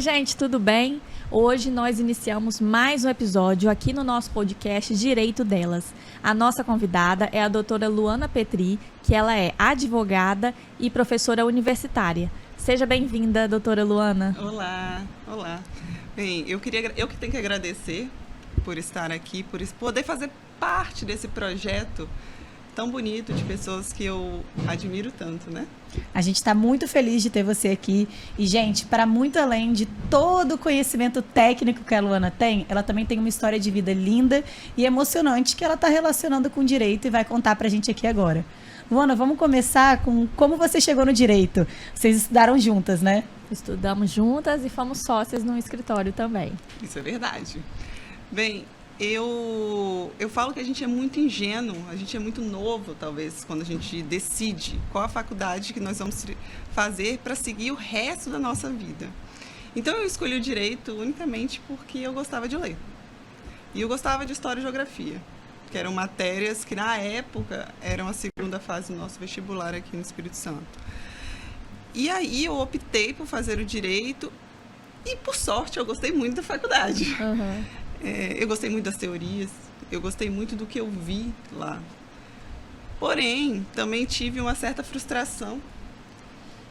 gente, tudo bem? Hoje nós iniciamos mais um episódio aqui no nosso podcast Direito Delas. A nossa convidada é a doutora Luana Petri, que ela é advogada e professora universitária. Seja bem-vinda, doutora Luana. Olá. Bem, eu que tenho que agradecer por estar aqui, por poder fazer parte desse projeto tão bonito de pessoas que eu admiro tanto, né? A gente está muito feliz de ter você aqui. E, gente, para muito além de todo o conhecimento técnico que a Luana tem, ela também tem uma história de vida linda e emocionante que ela está relacionando com o direito e vai contar para a gente aqui agora. Luana, vamos começar com como você chegou no direito. Vocês estudaram juntas, né? Estudamos juntas e fomos sócias no escritório também. Isso é verdade. Bem, eu falo que a gente é muito ingênuo, a gente é muito novo, talvez, quando a gente decide qual a faculdade que nós vamos fazer para seguir o resto da nossa vida. Então, eu escolhi o direito unicamente porque eu gostava de ler. E eu gostava de história e geografia, que eram matérias que, na época, eram a segunda fase do nosso vestibular aqui no Espírito Santo. E aí, eu optei por fazer o direito e, por sorte, eu gostei muito da faculdade. Uhum. Eu gostei muito das teorias, eu gostei muito do que eu vi lá. Porém, também tive uma certa frustração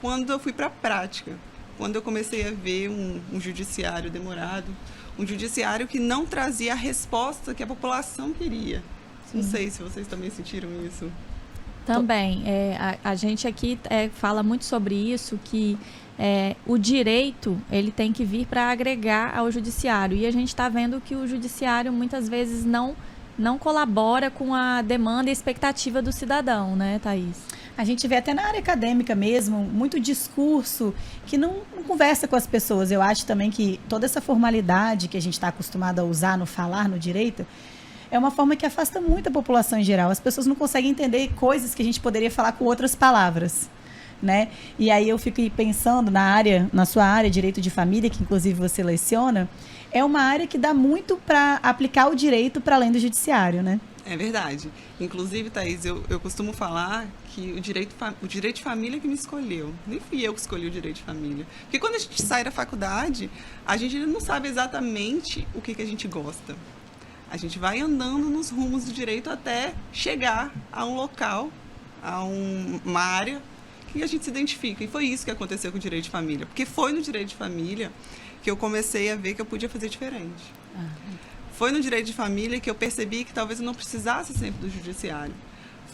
quando eu fui para a prática, quando eu comecei a ver um judiciário demorado, um judiciário que não trazia a resposta que a população queria. Sim. Não sei se vocês também sentiram isso. Também. A gente aqui fala muito sobre isso, que o direito ele tem que vir para agregar ao judiciário. E a gente está vendo que o judiciário muitas vezes não colabora com a demanda e expectativa do cidadão, né, Thaís? A gente vê até na área acadêmica mesmo, muito discurso que não conversa com as pessoas. Eu acho também que toda essa formalidade que a gente está acostumado a usar no falar no direito é uma forma que afasta muito a população em geral. As pessoas não conseguem entender coisas que a gente poderia falar com outras palavras, né? E aí eu fico pensando na sua área, direito de família, que inclusive você leciona, é uma área que dá muito para aplicar o direito para além do judiciário, né? É verdade. Inclusive, Thaís, eu costumo falar que o direito de família que me escolheu. Nem fui eu que escolhi o direito de família. Porque quando a gente sai da faculdade, a gente não sabe exatamente o que a gente gosta. A gente vai andando nos rumos do direito até chegar a um local, a uma área que a gente se identifica. E foi isso que aconteceu com o direito de família. Porque foi no direito de família que eu comecei a ver que eu podia fazer diferente. Foi no direito de família que eu percebi que talvez eu não precisasse sempre do judiciário.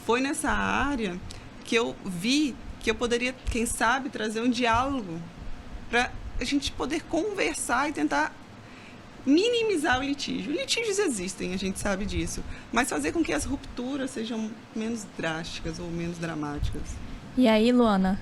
Foi nessa área que eu vi que eu poderia, quem sabe, trazer um diálogo para a gente poder conversar e tentar minimizar o litígio. Litígios existem, a gente sabe disso, mas fazer com que as rupturas sejam menos drásticas ou menos dramáticas. E aí, Luana,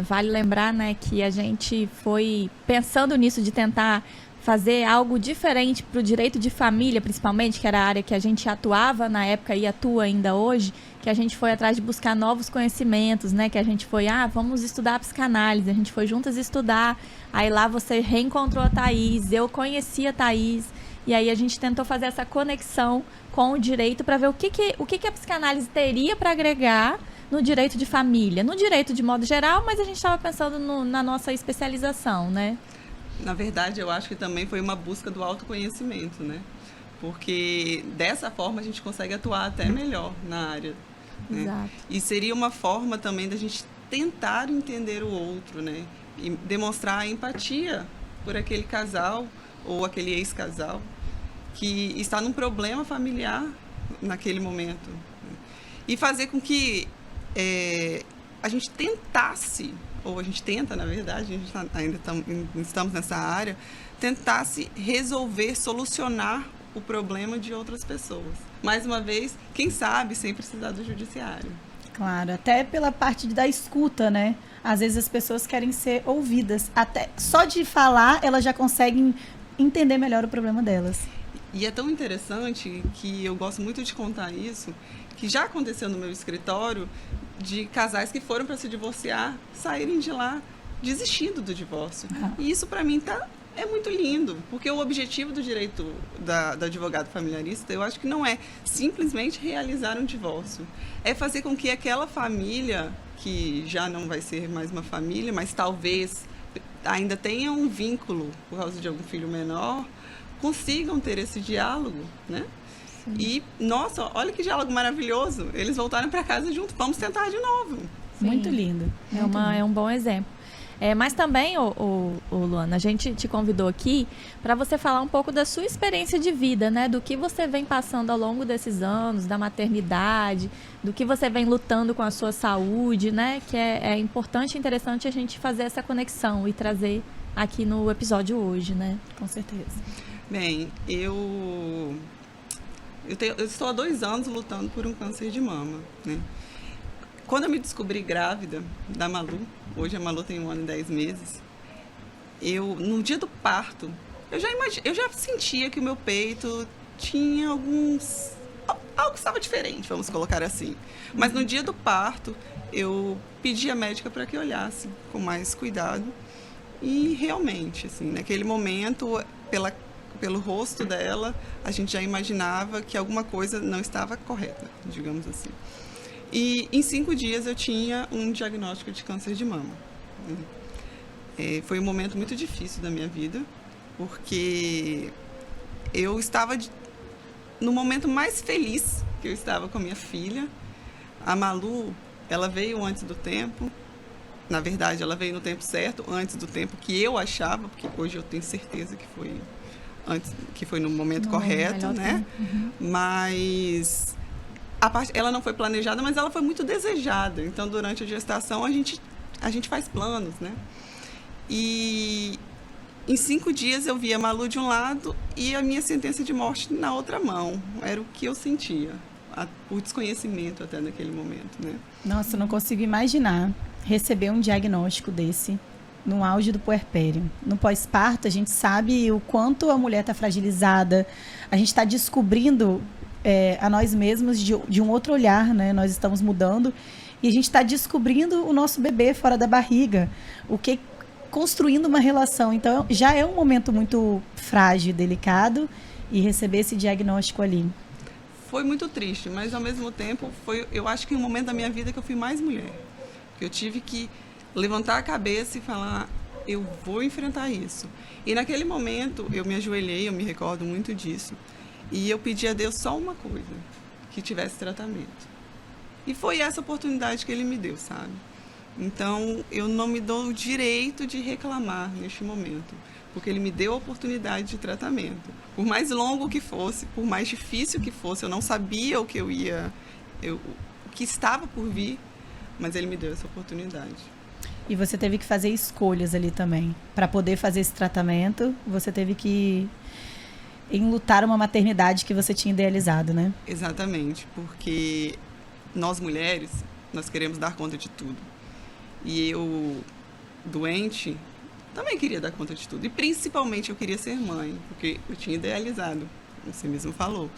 vale lembrar, né, que a gente foi pensando nisso de tentar fazer algo diferente para o direito de família, principalmente, que era a área que a gente atuava na época e atua ainda hoje, que a gente foi atrás de buscar novos conhecimentos, né, que a gente foi, vamos estudar a psicanálise, a gente foi juntas estudar, aí lá você reencontrou a Thaís, eu conheci a Thaís, e aí a gente tentou fazer essa conexão com o direito para ver o que a psicanálise teria para agregar no direito de família, no direito de modo geral, mas a gente estava pensando na nossa especialização, né? Na verdade, eu acho que também foi uma busca do autoconhecimento, né? Porque dessa forma a gente consegue atuar até melhor na área, né? Exato. E seria uma forma também da gente tentar entender o outro, né? E demonstrar a empatia por aquele casal ou aquele ex-casal que está num problema familiar naquele momento. E fazer com que a gente tentasse, ou a gente tenta, na verdade, estamos nessa área, tentasse resolver, solucionar o problema de outras pessoas. Mais uma vez, quem sabe, sem precisar do judiciário. Claro, até pela parte da escuta, né? Às vezes as pessoas querem ser ouvidas. Até só de falar, elas já conseguem entender melhor o problema delas. E é tão interessante que eu gosto muito de contar isso, que já aconteceu no meu escritório de casais que foram para se divorciar, saírem de lá desistindo do divórcio. E isso, para mim, é muito lindo, porque o objetivo do direito do advogado familiarista, eu acho que não é simplesmente realizar um divórcio. É fazer com que aquela família, que já não vai ser mais uma família, mas talvez ainda tenham um vínculo por causa de algum filho menor, consigam ter esse diálogo, né? Sim. E, nossa, olha que diálogo maravilhoso. Eles voltaram para casa junto, vamos tentar de novo. Sim. Muito lindo. É um bom exemplo. Mas também, Luana, a gente te convidou aqui para você falar um pouco da sua experiência de vida, né? Do que você vem passando ao longo desses anos, da maternidade, do que você vem lutando com a sua saúde, né? Que é importante e interessante a gente fazer essa conexão e trazer aqui no episódio hoje, né? Com certeza. Bem, eu estou há 2 anos lutando por um câncer de mama, né? Quando eu me descobri grávida da Malu, hoje a Malu tem 1 ano e 10 meses, no dia do parto, eu já sentia que o meu peito tinha algo estava diferente, vamos colocar assim. Mas no dia do parto, eu pedi à médica para que olhasse com mais cuidado. E realmente, assim, naquele momento, pelo rosto dela, a gente já imaginava que alguma coisa não estava correta, digamos assim. E em 5 dias eu tinha um diagnóstico de câncer de mama. Foi um momento muito difícil da minha vida, porque eu estava no momento mais feliz que eu estava com a minha filha. A Malu, ela veio antes do tempo. Na verdade, ela veio no tempo certo, antes do tempo que eu achava, porque hoje eu tenho certeza que foi no momento correto, né? Uhum. Mas ela não foi planejada, mas ela foi muito desejada. Então, durante a gestação, a gente faz planos, né? E em 5 dias eu vi a Malu de um lado e a minha sentença de morte na outra mão. Era o que eu sentia, o desconhecimento até naquele momento, né? Nossa, eu não consigo imaginar receber um diagnóstico desse no auge do puerpério. No pós-parto, a gente sabe o quanto a mulher está fragilizada. A gente está descobrindo a nós mesmos de um outro olhar, né? Nós estamos mudando e a gente está descobrindo o nosso bebê fora da barriga, construindo uma relação. Então, já é um momento muito frágil, delicado, e receber esse diagnóstico ali. Foi muito triste, mas ao mesmo tempo eu acho que um momento da minha vida que eu fui mais mulher. Eu tive que levantar a cabeça e falar, eu vou enfrentar isso. E naquele momento eu me ajoelhei, eu me recordo muito disso. E eu pedi a Deus só uma coisa, que tivesse tratamento. E foi essa oportunidade que Ele me deu, sabe? Então, eu não me dou o direito de reclamar neste momento, porque Ele me deu a oportunidade de tratamento. Por mais longo que fosse, por mais difícil que fosse, eu não sabia o que o que estava por vir, mas Ele me deu essa oportunidade. E você teve que fazer escolhas ali também. Para poder fazer esse tratamento, você teve que enlutar uma maternidade que você tinha idealizado, né? Exatamente, porque nós mulheres, nós queremos dar conta de tudo. E eu, doente, também queria dar conta de tudo. E principalmente eu queria ser mãe, porque eu tinha idealizado, você mesmo falou.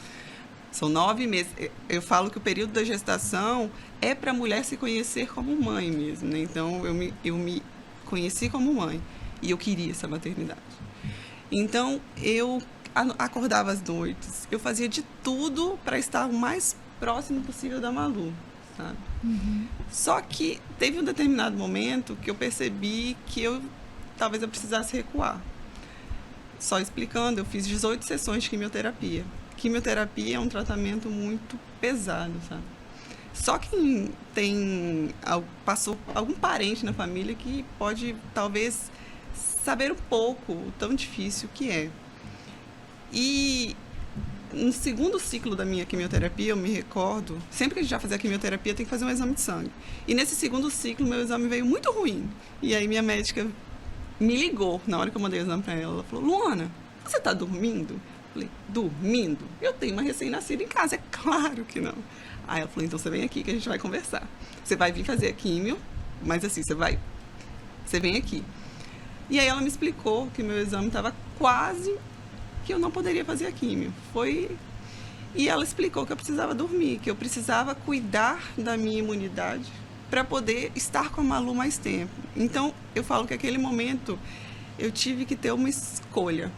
São 9 meses. Eu falo que o período da gestação é para a mulher se conhecer como mãe mesmo, né? Então, eu me conheci como mãe e eu queria essa maternidade. Então, eu acordava às noites, eu fazia de tudo para estar o mais próximo possível da Malu, sabe? Uhum. Só que teve um determinado momento que eu percebi que talvez eu precisasse recuar. Só explicando, eu fiz 18 sessões de quimioterapia. Quimioterapia é um tratamento muito pesado, sabe? Só quem passou algum parente na família que pode, talvez, saber um pouco o tão difícil que é. E no segundo ciclo da minha quimioterapia, eu me recordo, sempre que a gente vai fazer a quimioterapia, tem que fazer um exame de sangue. E nesse segundo ciclo, meu exame veio muito ruim. E aí minha médica me ligou, na hora que eu mandei o exame para ela, ela falou, Luana, você está dormindo? Falei, dormindo? Eu tenho uma recém-nascida em casa. É claro que não. Aí ela falou, então você vem aqui que a gente vai conversar. Você vai vir fazer a químio, mas assim, você vem aqui. E aí ela me explicou que meu exame estava quase que eu não poderia fazer a químio. E ela explicou que eu precisava dormir, que eu precisava cuidar da minha imunidade para poder estar com a Malu mais tempo. Então, eu falo que aquele momento eu tive que ter uma escolha.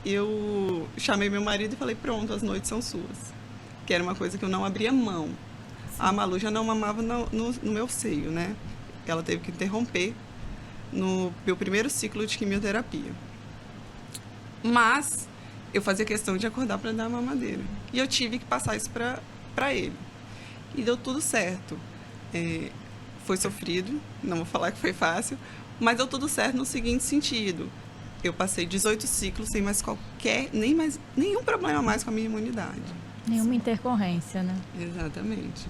Eu chamei meu marido e falei, pronto, as noites são suas. Que era uma coisa que eu não abria mão. Sim. A Malu já não mamava no meu seio, né? Ela teve que interromper no meu primeiro ciclo de quimioterapia. Mas eu fazia questão de acordar para dar a mamadeira. E eu tive que passar isso para ele. E deu tudo certo. Foi sofrido, não vou falar que foi fácil, mas deu tudo certo no seguinte sentido. Eu passei 18 ciclos sem mais nenhum problema mais com a minha imunidade. Nenhuma intercorrência, né? Exatamente.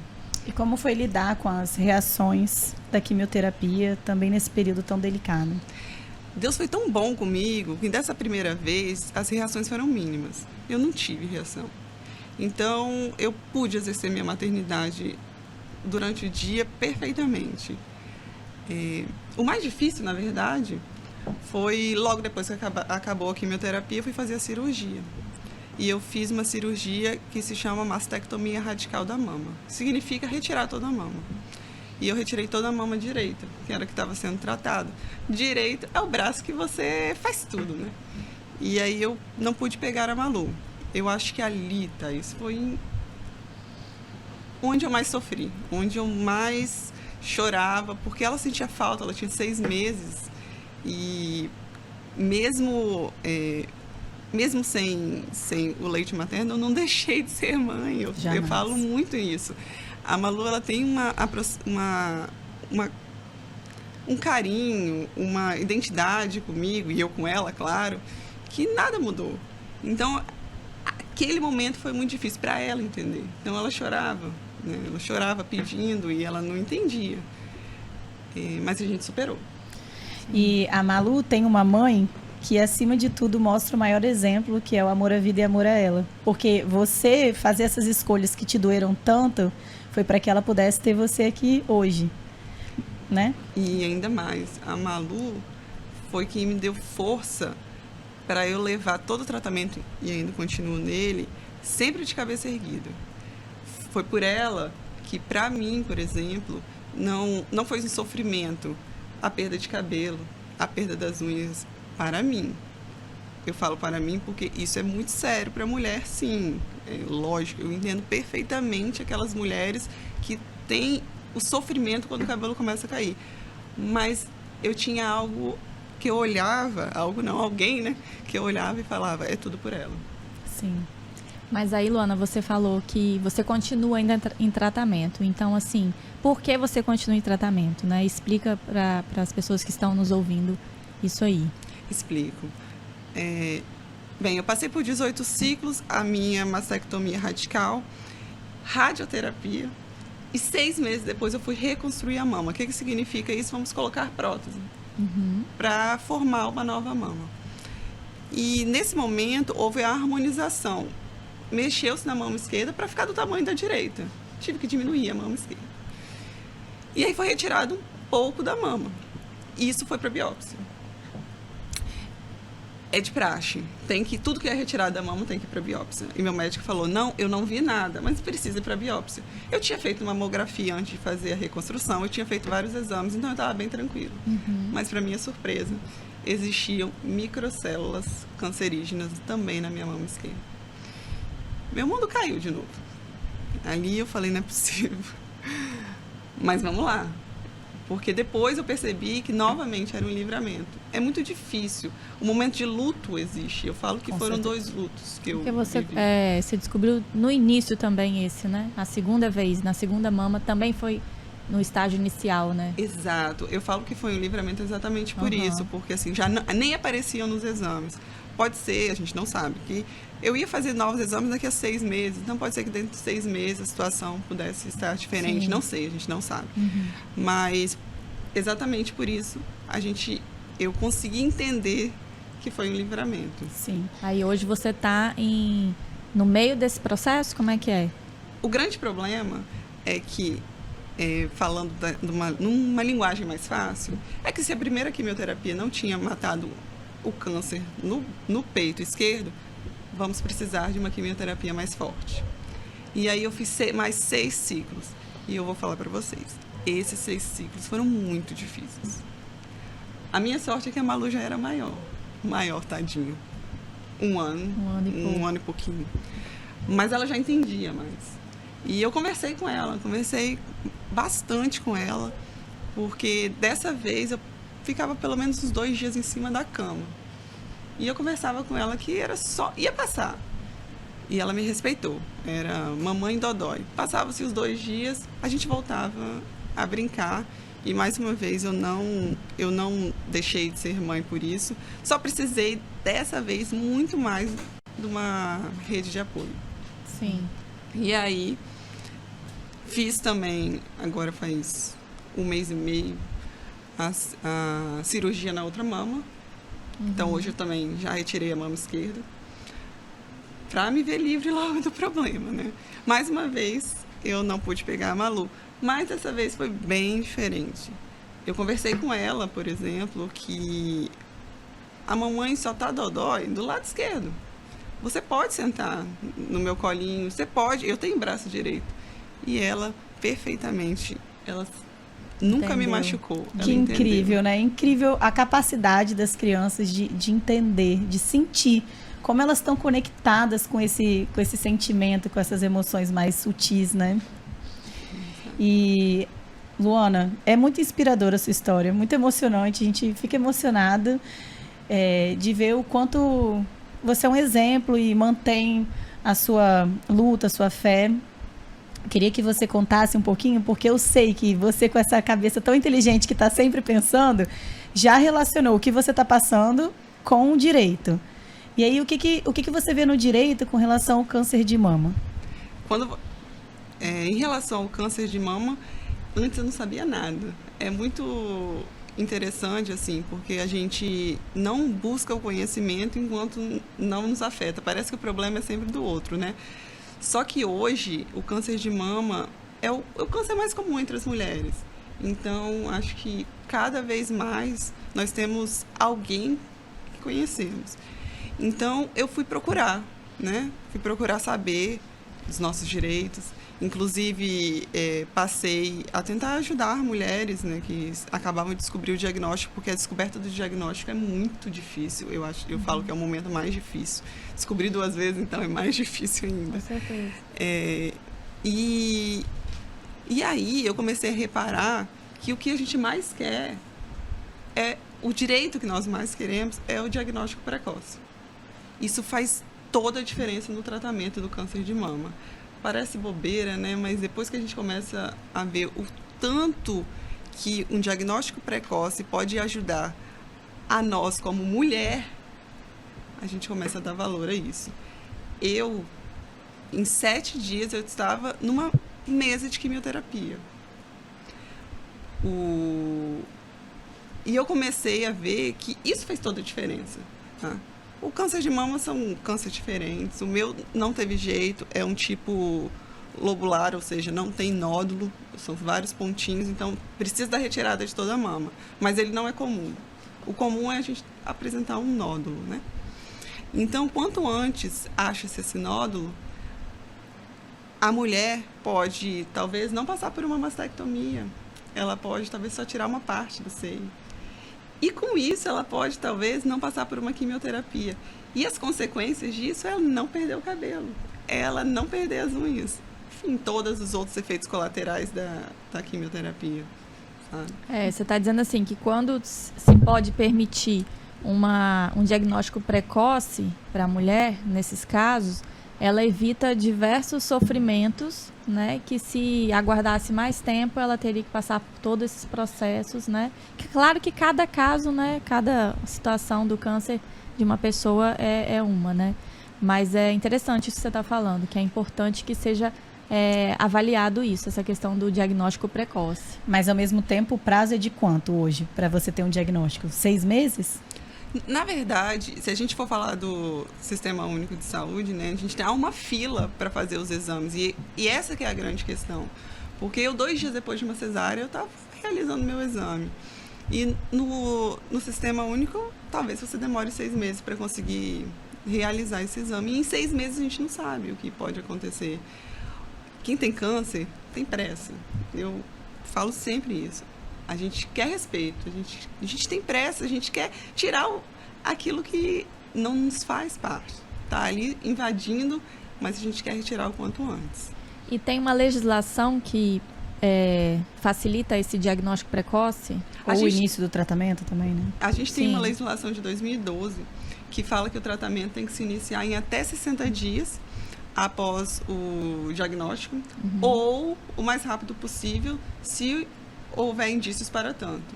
E como foi lidar com as reações da quimioterapia também nesse período tão delicado? Deus foi tão bom comigo que dessa primeira vez as reações foram mínimas. Eu não tive reação. Então, eu pude exercer minha maternidade durante o dia perfeitamente. O mais difícil, na verdade, foi logo depois que acabou a quimioterapia, eu fui fazer a cirurgia. E eu fiz uma cirurgia que se chama mastectomia radical da mama. Significa retirar toda a mama. E eu retirei toda a mama direita, que era a que estava sendo tratada. Direita é o braço que você faz tudo, né? E aí eu não pude pegar a Malu. Eu acho que ali, Thaís, foi onde eu mais sofri, onde eu mais chorava, porque ela sentia falta, ela tinha 6 meses. E mesmo sem o leite materno, eu não deixei de ser mãe. Eu falo muito isso. A Malu, ela tem um carinho, uma identidade comigo, e eu com ela, claro, que nada mudou. Então, aquele momento foi muito difícil para ela entender. Então, ela chorava, né? Ela chorava pedindo e ela não entendia. Mas a gente superou. E a Malu tem uma mãe que, acima de tudo, mostra o maior exemplo, que é o amor à vida e amor a ela. Porque você fazer essas escolhas que te doeram tanto foi para que ela pudesse ter você aqui hoje, né? E ainda mais, a Malu foi quem me deu força para eu levar todo o tratamento, e ainda continuo nele, sempre de cabeça erguida. Foi por ela que, para mim, por exemplo, não foi um sofrimento a perda de cabelo, a perda das unhas, para mim. Eu falo para mim porque isso é muito sério para a mulher, sim. Lógico, eu entendo perfeitamente aquelas mulheres que têm o sofrimento quando o cabelo começa a cair. Mas eu tinha algo que eu olhava, alguém, né? Que eu olhava e falava, é tudo por ela. Sim. Mas aí, Luana, você falou que você continua ainda em tratamento. Então, assim, por que você continua em tratamento, né? Explica para as pessoas que estão nos ouvindo isso aí. Explico. Bem, eu passei por 18 ciclos, a minha mastectomia radical, radioterapia, e 6 meses depois eu fui reconstruir a mama. O que significa isso? Vamos colocar prótese para formar uma nova mama. E nesse momento houve a harmonização. Mexeu-se na mama esquerda para ficar do tamanho da direita. Tive que diminuir a mama esquerda. E aí foi retirado um pouco da mama. E isso foi para biópsia. É de praxe. Tudo que é retirado da mama tem que ir para biópsia. E meu médico falou, não, eu não vi nada, mas precisa ir para biópsia. Eu tinha feito uma mamografia antes de fazer a reconstrução, eu tinha feito vários exames, então eu estava bem tranquilo. Mas, para minha surpresa, existiam microcélulas cancerígenas também na minha mama esquerda. Meu mundo caiu de novo. Ali eu falei, não é possível. Mas vamos lá. Porque depois eu percebi que novamente era um livramento. É muito difícil. O momento de luto existe. Eu falo que foram 2 lutos que eu Porque você vivi. descobriu no início também esse, né? A segunda vez, na segunda mama, também foi no estágio inicial, né? Exato. Eu falo que foi um livramento exatamente por isso. Porque assim, já nem apareciam nos exames. Pode ser, a gente não sabe, que eu ia fazer novos exames daqui a 6 meses. Então, pode ser que dentro de 6 meses a situação pudesse estar diferente. Sim. Não sei, a gente não sabe. Mas, exatamente por isso, eu consegui entender que foi um livramento. Sim. Aí, hoje, você está no meio desse processo? Como é que é? O grande problema é que, falando numa linguagem mais fácil, é que se a primeira quimioterapia não tinha matado o câncer no peito esquerdo, vamos precisar de uma quimioterapia mais forte. E aí eu fiz mais 6 ciclos. E eu vou falar para vocês, esses 6 ciclos foram muito difíceis. A minha sorte é que a Malu já era maior, tadinho. 1 ano, um ano e pouquinho. Mas ela já entendia mais. E eu conversei com ela, conversei bastante com ela, porque dessa vez ficava pelo menos uns 2 dias em cima da cama. E eu conversava com ela que era só... ia passar. E ela me respeitou. Era mamãe dodói. Passava-se os 2 dias, a gente voltava a brincar. E, mais uma vez, eu não deixei de ser mãe por isso. Só precisei, dessa vez, muito mais de uma rede de apoio. Sim. E aí, fiz também, agora faz 1 mês e meio, a cirurgia na outra mama. Então, hoje eu também já retirei a mama esquerda. Pra me ver livre logo do problema, né? Mais uma vez, eu não pude pegar a Malu. Mas dessa vez foi bem diferente. Eu conversei com ela, por exemplo, que a mamãe só tá dodói do lado esquerdo. Você pode sentar no meu colinho, você pode, eu tenho braço direito. E ela, perfeitamente, ela nunca me machucou. Que incrível, né? Incrível a capacidade das crianças de entender, de sentir como elas estão conectadas com esse sentimento, com essas emoções mais sutis, né? E, Luana, é muito inspiradora a sua história, muito emocionante. A gente fica emocionada de ver o quanto você é um exemplo e mantém a sua luta, a sua fé. Queria que você contasse um pouquinho, porque eu sei que você, com essa cabeça tão inteligente que está sempre pensando, já relacionou o que você está passando com o direito. E aí, o que você vê no direito com relação ao câncer de mama? Em relação ao câncer de mama, antes eu não sabia nada. É muito interessante, assim, porque a gente não busca o conhecimento enquanto não nos afeta. Parece que o problema é sempre do outro, né? Só que hoje, o câncer de mama é o câncer mais comum entre as mulheres. Então, acho que cada vez mais nós temos alguém que conhecemos. Então, eu fui procurar, né? Fui procurar saber os nossos direitos. Inclusive, passei a tentar ajudar mulheres, né, que acabavam de descobrir o diagnóstico, porque a descoberta do diagnóstico é muito difícil. Eu falo que é o momento mais difícil. Descobrir 2 vezes, então, é mais difícil ainda. Com certeza. E aí, eu comecei a reparar que o que a gente mais quer o direito que nós mais queremos é o diagnóstico precoce. Isso faz toda a diferença no tratamento do câncer de mama. Parece bobeira, né? Mas depois que a gente começa a ver o tanto que um diagnóstico precoce pode ajudar a nós como mulher, a gente começa a dar valor a isso. Em 7 dias, eu estava numa mesa de quimioterapia. E eu comecei a ver que isso fez toda a diferença, tá? O câncer de mama são cânceres diferentes. O meu não teve jeito, é um tipo lobular, ou seja, não tem nódulo, são vários pontinhos, então precisa da retirada de toda a mama. Mas ele não é comum. O comum é a gente apresentar um nódulo, né? Então, quanto antes acha-se esse nódulo, a mulher pode, talvez, não passar por uma mastectomia. Ela pode, talvez, só tirar uma parte do seio. E com isso, ela pode, talvez, não passar por uma quimioterapia. E as consequências disso é ela não perder o cabelo, ela não perder as unhas. Enfim, todos os outros efeitos colaterais da quimioterapia. Sabe? Você está dizendo assim, que quando se pode permitir um diagnóstico precoce para a mulher, nesses casos, ela evita diversos sofrimentos, né, que se aguardasse mais tempo, ela teria que passar por todos esses processos, né? Claro que cada caso, né, cada situação do câncer de uma pessoa é uma, né? Mas é interessante isso que você está falando, que é importante que seja avaliado isso, essa questão do diagnóstico precoce. Mas, ao mesmo tempo, o prazo é de quanto hoje para você ter um diagnóstico? 6 meses? Na verdade, se a gente for falar do Sistema Único de Saúde, né, a gente tem uma fila para fazer os exames. E essa que é a grande questão. Porque eu, 2 dias depois de uma cesárea, eu estava realizando meu exame. E no Sistema Único, talvez você demore 6 meses para conseguir realizar esse exame. E em 6 meses a gente não sabe o que pode acontecer. Quem tem câncer tem pressa. Eu falo sempre isso. A gente quer respeito, a gente tem pressa, a gente quer tirar aquilo que não nos faz parte. Está ali invadindo, mas a gente quer retirar o quanto antes. E tem uma legislação que facilita esse diagnóstico precoce? Ou o início do tratamento também, né? A gente tem Sim. uma legislação de 2012 que fala que o tratamento tem que se iniciar em até 60 dias após o diagnóstico, ou o mais rápido possível, se houver indícios para tanto.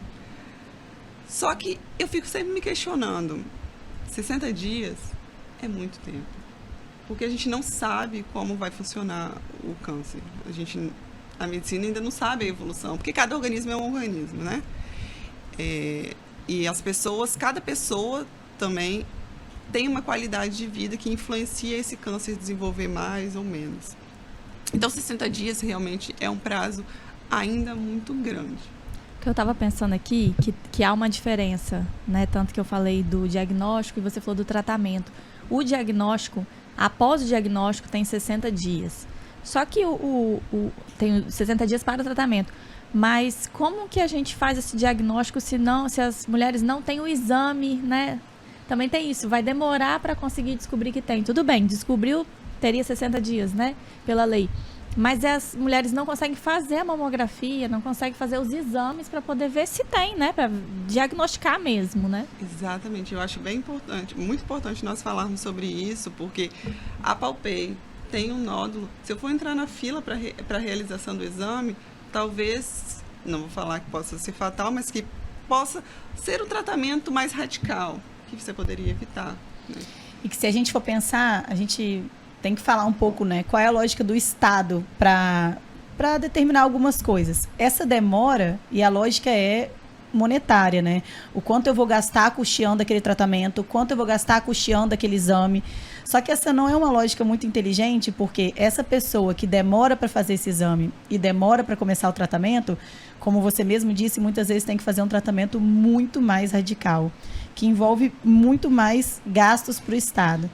Só que eu fico sempre me questionando, 60 dias é muito tempo, porque a gente não sabe como vai funcionar o câncer. A medicina ainda não sabe a evolução, porque cada organismo é um organismo, né? E as pessoas, cada pessoa também tem uma qualidade de vida que influencia esse câncer desenvolver mais ou menos. Então, 60 dias realmente é um prazo ainda muito grande. O que eu estava pensando aqui, que há uma diferença, né? Tanto que eu falei do diagnóstico e você falou do tratamento. O diagnóstico, após o diagnóstico, tem 60 dias. Só que tem 60 dias para o tratamento. Mas como que a gente faz esse diagnóstico se as mulheres não têm o exame, né? Também tem isso, vai demorar para conseguir descobrir que tem. Tudo bem, descobriu, teria 60 dias, né? Pela lei. Mas as mulheres não conseguem fazer a mamografia, não conseguem fazer os exames para poder ver se tem, né? Para diagnosticar mesmo, né? Exatamente, eu acho bem importante, muito importante nós falarmos sobre isso, porque apalpei, tem um nódulo. Se eu for entrar na fila para a realização do exame, talvez, não vou falar que possa ser fatal, mas que possa ser um tratamento mais radical, que você poderia evitar, né? E que se a gente for pensar, a gente tem que falar um pouco, né? Qual é a lógica do Estado para determinar algumas coisas. Essa demora, e a lógica é monetária, né? O quanto eu vou gastar custeando aquele tratamento, o quanto eu vou gastar custeando aquele exame. Só que essa não é uma lógica muito inteligente, porque essa pessoa que demora para fazer esse exame e demora para começar o tratamento, como você mesmo disse, muitas vezes tem que fazer um tratamento muito mais radical, que envolve muito mais gastos para o Estado.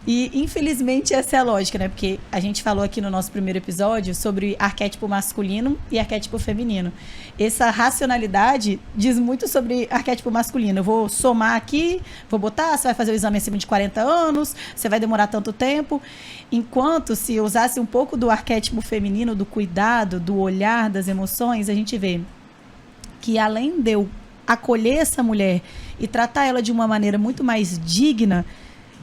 E, infelizmente, essa é a lógica, né? Porque a gente falou aqui no nosso primeiro episódio sobre arquétipo masculino e arquétipo feminino. Essa racionalidade diz muito sobre arquétipo masculino. Eu vou somar aqui, vou botar, você vai fazer o exame acima de 40 anos, você vai demorar tanto tempo. Enquanto, se usasse um pouco do arquétipo feminino, do cuidado, do olhar, das emoções, a gente vê que, além de eu acolher essa mulher e tratar ela de uma maneira muito mais digna,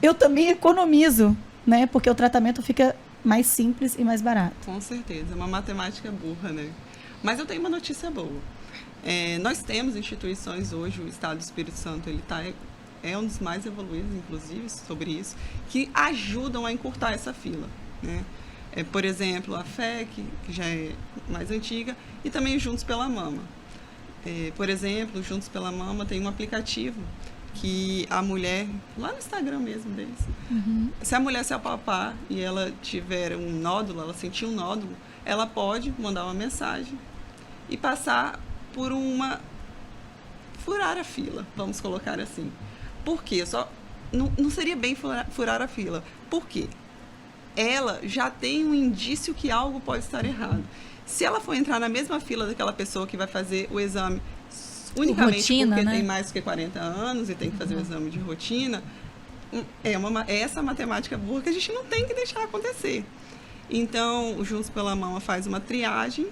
eu também economizo, né? Porque o tratamento fica mais simples e mais barato. Com certeza, é uma matemática burra, né? Mas eu tenho uma notícia boa. Nós temos instituições hoje, o Estado do Espírito Santo, ele é um dos mais evoluídos, inclusive, sobre isso, que ajudam a encurtar essa fila, né? Por exemplo, a FEC, que já é mais antiga, e também Juntos pela Mama. Por exemplo, Juntos pela Mama tem um aplicativo que a mulher, lá no Instagram mesmo deles, se a mulher se apalpar e ela tiver um nódulo, ela sentir um nódulo, ela pode mandar uma mensagem e passar por furar a fila, vamos colocar assim. Por quê? Não seria bem furar a fila. Por quê? Ela já tem um indício que algo pode estar errado. Se ela for entrar na mesma fila daquela pessoa que vai fazer o exame unicamente rotina, porque né? tem mais do que 40 anos e tem que fazer o exame de rotina, é essa matemática burra que a gente não tem que deixar acontecer. Então, o Juntos pela Mama faz uma triagem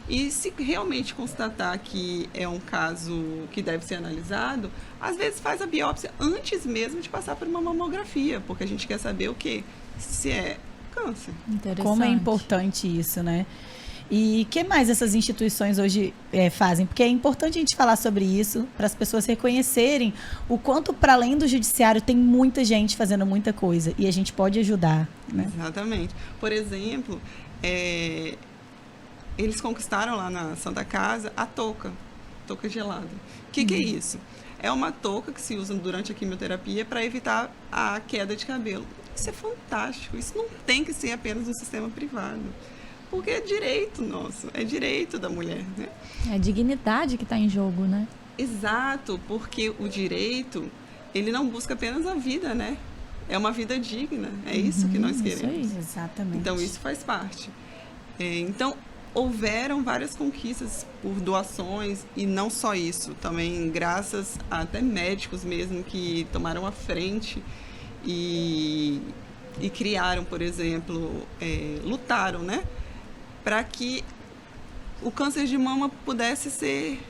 e, se realmente constatar que é um caso que deve ser analisado, às vezes faz a biópsia antes mesmo de passar por uma mamografia, porque a gente quer saber o quê? Se é câncer. Como é importante isso, né? E o que mais essas instituições hoje fazem? Porque é importante a gente falar sobre isso, para as pessoas reconhecerem o quanto, para além do judiciário, tem muita gente fazendo muita coisa. E a gente pode ajudar, né? Exatamente. Por exemplo, eles conquistaram lá na Santa Casa a touca gelada. O que é isso? É uma touca que se usa durante a quimioterapia para evitar a queda de cabelo. Isso é fantástico. Isso não tem que ser apenas no sistema privado. Porque é direito nosso, é direito da mulher, né? É a dignidade que está em jogo, né? Exato, porque o direito, ele não busca apenas a vida, né? É uma vida digna, é isso que nós queremos. Isso aí. Exatamente. Então, isso faz parte. Então, houveram várias conquistas por doações, e não só isso, também graças a até médicos mesmo que tomaram a frente e criaram, por exemplo, lutaram, né? Para que o câncer de mama pudesse ser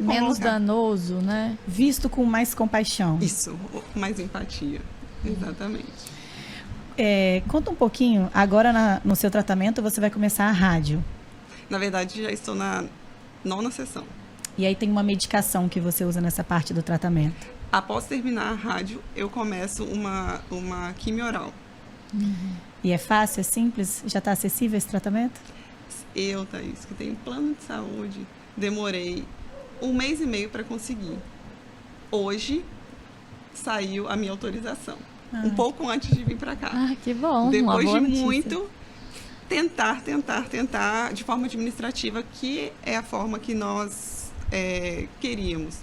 menos danoso, né? Visto com mais compaixão. Isso, mais empatia. Exatamente. Conta um pouquinho, agora no seu tratamento você vai começar a rádio. Na verdade, já estou na 9ª sessão. E aí tem uma medicação que você usa nessa parte do tratamento. Após terminar a rádio, eu começo uma quimio oral. E é fácil, é simples? Já está acessível esse tratamento? Eu, Thaís, que tenho plano de saúde, demorei 1 mês e meio para conseguir. Hoje saiu a minha autorização. Um pouco antes de vir para cá. Ah, que bom. Depois uma boa de notícia. muito tentar de forma administrativa, que é a forma que nós queríamos.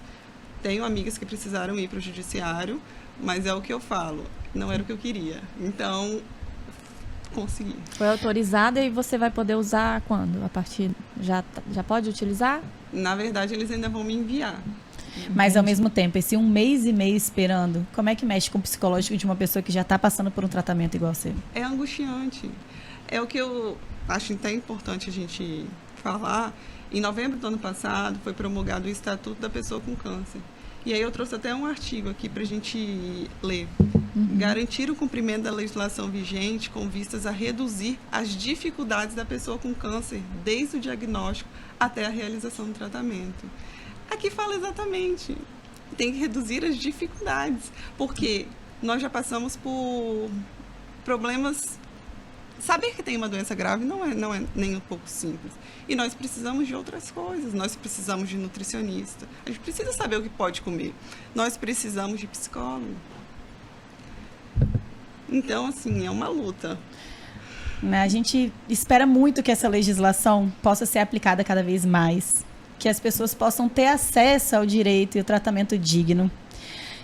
Tenho amigas que precisaram ir para o judiciário, mas é o que eu falo, não era o que eu queria. Então, consegui. Foi autorizada e você vai poder usar quando? A partir já pode utilizar? Na verdade, eles ainda vão me enviar. Mas ao mesmo tempo, esse 1 mês e meio esperando, como é que mexe com o psicológico de uma pessoa que já está passando por um tratamento igual você? É angustiante. É o que eu acho até importante a gente falar. Em novembro do ano passado, foi promulgado o Estatuto da Pessoa com Câncer. E aí eu trouxe até um artigo aqui para a gente ler. Garantir o cumprimento da legislação vigente com vistas a reduzir as dificuldades da pessoa com câncer, desde o diagnóstico até a realização do tratamento. Aqui fala exatamente, tem que reduzir as dificuldades, porque nós já passamos por problemas. Saber que tem uma doença grave não é nem um pouco simples. E nós precisamos de outras coisas. Nós precisamos de nutricionista. A gente precisa saber o que pode comer. Nós precisamos de psicólogo. Então, assim, é uma luta. A gente espera muito que essa legislação possa ser aplicada cada vez mais. Que as pessoas possam ter acesso ao direito e ao tratamento digno.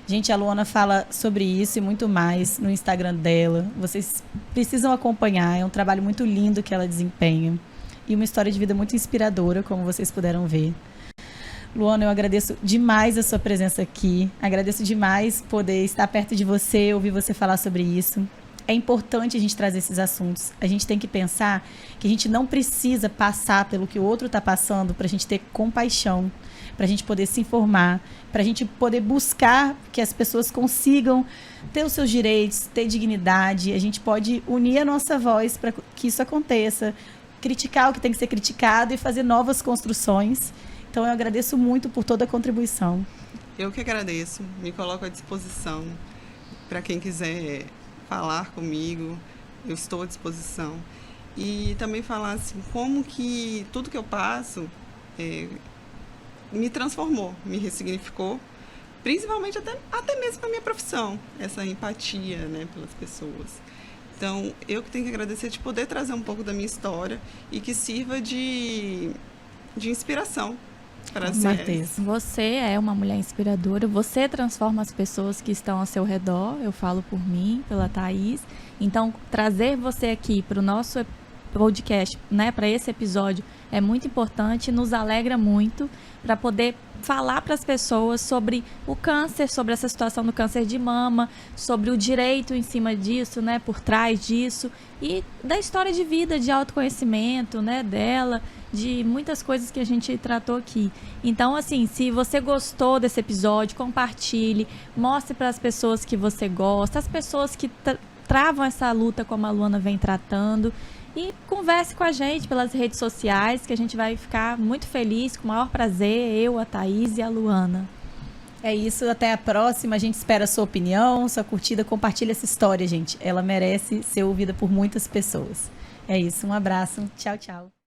Gente, a Luana fala sobre isso e muito mais no Instagram dela. Vocês precisam acompanhar. É um trabalho muito lindo que ela desempenha. E uma história de vida muito inspiradora, como vocês puderam ver. Luana, eu agradeço demais a sua presença aqui. Agradeço demais poder estar perto de você, ouvir você falar sobre isso. É importante a gente trazer esses assuntos. A gente tem que pensar que a gente não precisa passar pelo que o outro está passando para a gente ter compaixão, para a gente poder se informar, para a gente poder buscar que as pessoas consigam ter os seus direitos, ter dignidade. A gente pode unir a nossa voz para que isso aconteça, criticar o que tem que ser criticado e fazer novas construções. Então, eu agradeço muito por toda a contribuição. Eu que agradeço, me coloco à disposição para quem quiser falar comigo, eu estou à disposição. E também falar assim, como que tudo que eu passo me transformou, me ressignificou, principalmente até mesmo na minha profissão, essa empatia, né, pelas pessoas. Então, eu que tenho que agradecer de poder trazer um pouco da minha história e que sirva de inspiração para as mulheres. Você é uma mulher inspiradora, você transforma as pessoas que estão ao seu redor, eu falo por mim, pela Thaís. Então, trazer você aqui para o nosso podcast, né, para esse episódio, é muito importante, nos alegra muito para poder falar para as pessoas sobre o câncer, sobre essa situação do câncer de mama, sobre o direito em cima disso, né, por trás disso, e da história de vida, de autoconhecimento, né, dela, de muitas coisas que a gente tratou aqui. Então, assim, se você gostou desse episódio, compartilhe, mostre para as pessoas que você gosta, as pessoas que travam essa luta como a Luana vem tratando, e converse com a gente pelas redes sociais, que a gente vai ficar muito feliz, com o maior prazer, eu, a Thaís e a Luana. É isso, até a próxima. A gente espera a sua opinião, sua curtida. Compartilha essa história, gente. Ela merece ser ouvida por muitas pessoas. É isso, um abraço. Tchau, tchau.